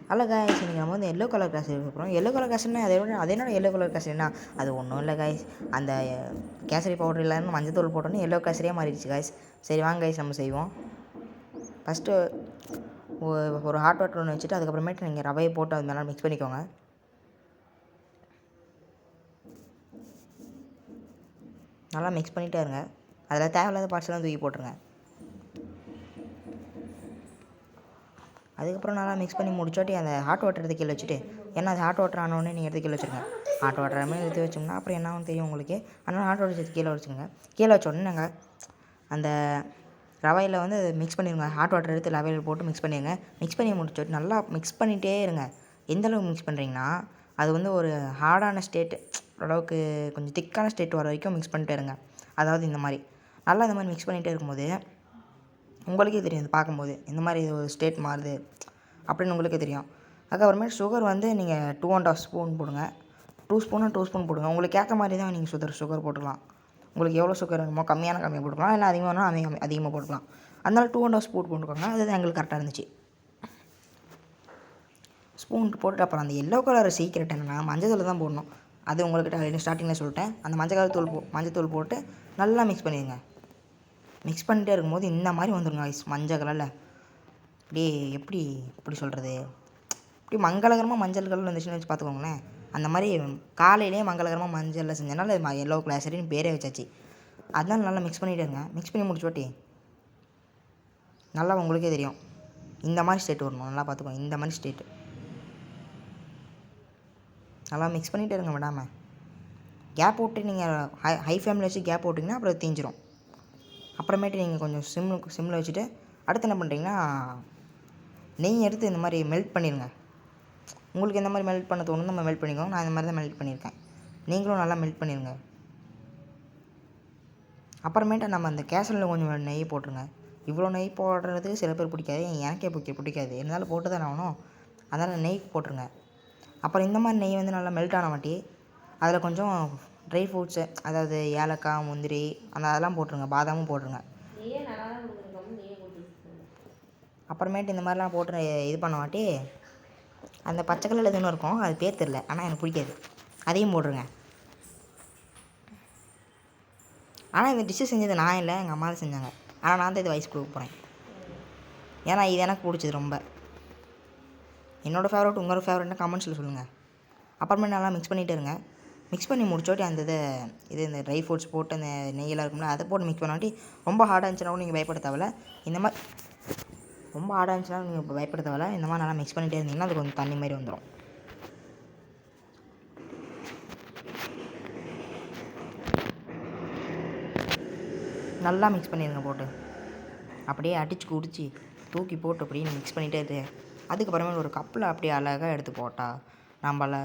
Hello guys, இன்றைக்கி நம்ம வந்து எல்லோ கலர் கேசரி போகிறோம். எல்லோ கலர் கேசரினா அது என்னோட எல்லோ கலர் கேசரினா அது ஒன்றும் இல்லை காய்ஸ். அந்த கேசரி பவுடர் இல்லாமல் மஞ்சத்தூள் போட்டோன்னே எல்லோ கேசரியாக மாறிடுச்சு காய்ஸ். சரி வாங்க காய்ஸ், நம்ம செய்வோம். ஃபஸ்ட்டு ஒரு ஹாட் வாட்டர் ஒன்று வச்சுட்டு அதுக்கப்புறமேட்டு நீங்கள் ரவையை போட்டு அது மேலே மிக்ஸ் பண்ணிக்கோங்க. நல்லா மிக்ஸ் பண்ணிகிட்டே இருங்க. அதில் தேவையில்லாத பார்ட்ஸ்லாம் தூக்கி போட்டுருங்க. அதுக்கப்புறம் நல்லா மிக்ஸ் பண்ணி முடிச்சோட்டி அந்த ஹாட் வாட்டர் எடுத்து கீழே வச்சுட்டு, ஏன்னா அது ஹாட் வாட்டர் ஆனோடனே நீங்கள் எடுத்து கீழே வச்சுருங்க. ஹாட் வாட்டர் மாதிரி எடுத்து வச்சோம்னா அப்புறம் என்ன ஆகும் தெரியும் உங்களுக்கு. அதனால் ஹாட் வாட்டர் எடுத்து கீழே வச்சுருங்க. கீழே வச்ச உடனே நாங்கள் அந்த ரவையில் வந்து மிக்ஸ் பண்ணிடுங்க. ஹாட் வாட்டர் எடுத்து ரவையில் போட்டு மிக்ஸ் பண்ணிடுங்க. மிக்ஸ் பண்ணி முடிச்சோட்டி நல்லா மிக்ஸ் பண்ணிகிட்டே இருங்க. எந்தளவுக்கு மிக்ஸ் பண்ணுறீங்கன்னா அது வந்து ஒரு ஹார்டான ஸ்டேட்டு, ஓரளவுக்கு கொஞ்சம் திக்கான ஸ்டேட் வர வரைக்கும் மிக்ஸ் பண்ணிட்டே இருங்க. அதாவது இந்த மாதிரி நல்லா இந்த மாதிரி மிக்ஸ் பண்ணிகிட்டே இருக்கும்போது உங்களுக்கே தெரியும். அது பார்க்கும்போது இந்த மாதிரி இது ஒரு ஸ்டேட் மாறுது அப்படின்னு உங்களுக்கே தெரியும். அதுக்கப்புறமேட்டு சுகர் வந்து நீங்கள் 2½ ஸ்பூன் போடுங்க. 2 ஸ்பூன் போடுங்க. உங்களுக்கு ஏற்ற மாதிரி தான் நீங்கள் சுகர் போட்டுக்கலாம். உங்களுக்கு எவ்வளோ சுகர் வேணுமோ கம்மியாக போட்டுக்கலாம், இல்லை அதிகமானா அதிகமாக போட்டுக்கலாம். அதனால 2½ ஸ்பூன் போட்டுக்கோங்க. அதுதான் எங்களுக்கு கரெக்டாக இருந்துச்சு. ஸ்பூன் போட்டுட்டு அப்புறம் அந்த எல்லோ கலர் சீக்கிரட் என்னென்னா மஞ்சள் தான் போடணும். அது உங்கள்கிட்ட ஸ்டார்டிங்கில் சொல்லிட்டேன். அந்த மஞ்சள் போட்டு நல்லா மிக்ஸ் பண்ணிடுங்க. மிக்ஸ் பண்ணிட்டே இருக்கும்போது இந்த மாதிரி வந்துடுங்க ஐஸ், மஞ்சள் கலரில். அப்படியே எப்படி சொல்கிறது, இப்படி மங்களகரமாக மஞ்சள் கலரில் வந்துச்சுன்னு வச்சு பார்த்துக்கோங்களேன். அந்த மாதிரி காலையிலேயே மங்களகரமாக மஞ்சளில் செஞ்சனால எல்லோ கேசரின்னு பேரே வச்சாச்சு. அதனால நல்லா மிக்ஸ் பண்ணிகிட்டே இருங்க. மிக்ஸ் பண்ணி முடிச்சோட்டி நல்லா உங்களுக்கே தெரியும் இந்த மாதிரி ஸ்டேட் வரணும். நல்லா பார்த்துக்கோங்க, இந்த மாதிரி ஸ்டேட்டு நல்லா மிக்ஸ் பண்ணிகிட்டே இருங்க விடாமல். கேப் விட்டு நீங்கள் ஹை ஃப்ளேமில் வச்சு கேப் விட்டிங்கன்னா அப்புறம் தீஞ்சிரும். அப்புறமேட்டு நீங்கள் கொஞ்சம் சிம்மில் வச்சுட்டு அடுத்து என்ன பண்ணுறீங்கன்னா நெய் எடுத்து இந்த மாதிரி மெல்ட் பண்ணிடுங்க. உங்களுக்கு எந்த மாதிரி மெல்ட் பண்ண தோணும் நம்ம மெல்ட் பண்ணிக்கோங்க. நான் இந்த மாதிரி தான் மெல்ட் பண்ணியிருக்கேன். நீங்களும் நல்லா மெல்ட் பண்ணிடுங்க. அப்புறமேட்டு நம்ம அந்த கேசரியில் கொஞ்சம் நெய் போட்டுருங்க. இவ்வளோ நெய் போடுறது சில பேர் பிடிக்காது, எனக்கே பிடிக்காது. இருந்தாலும் போட்டு தான் ஆகணும். அதனால் நெய் போட்டுருங்க. அப்புறம் இந்த மாதிரி நெய் வந்து நல்லா மெல்ட் ஆன வாட்டி அதில் கொஞ்சம் ட்ரை ஃப்ரூட்ஸு, அதாவது ஏலக்காய், முந்திரி அதெல்லாம் போட்டுருங்க. பாதாமும் போட்டுருங்க. அப்புறமேட்டு இந்த மாதிரிலாம் போட்டு இது பண்ண வாட்டி அந்த பச்சை கலரில் எதுவும் இருக்கும், அது பேர் தெரில, ஆனால் எனக்கு பிடிக்காது, அதையும் போட்டுருங்க. ஆனால் இந்த டிஷ்ஷு செஞ்சது நான் இல்லை, எங்கள் அம்மா தான் செஞ்சாங்க. ஆனால் நான் தான் இது வயசு கொடுக்க போகிறேன். ஏன்னா இது எனக்கு பிடிச்சது ரொம்ப. என்னோடய ஃபேவரட் உங்களோட ஃபேவரட்னா கமெண்ட்ஸில் சொல்லுங்கள். அப்புறமேட்டு நல்லா மிக்ஸ் பண்ணிகிட்டே இருங்க. மிக்ஸ் பண்ணி முடிச்சோட்டி அந்த இந்த ட்ரை ஃப்ரூட்ஸ் போட்டு அந்த நெய்யெல்லாம் இருக்கும்ல அதை போட்டு மிக்ஸ் பண்ணாட்டி ரொம்ப ஹார்டாக இருந்துச்சுன்னா கூட நீங்கள் பயப்பட தேவையில்ல. இந்த மாதிரி ரொம்ப ஹார்டாக இருந்துச்சுன்னா நீங்கள் இப்போ பயப்பட தேவையில்ல. இந்த மாதிரி நல்லா மிக்ஸ் பண்ணிகிட்டே இருந்தீங்கன்னா அது கொஞ்சம் தண்ணி மாதிரி வந்துடும். நல்லா மிக்ஸ் பண்ணிடுங்க. போட்டு அப்படியே அடித்து குடிச்சு தூக்கி போட்டு அப்படியே மிக்ஸ் பண்ணிகிட்டே இருக்கு. அதுக்கப்புறமே ஒரு கப்பில் அப்படியே அழகாக எடுத்து போட்டால் நம்மள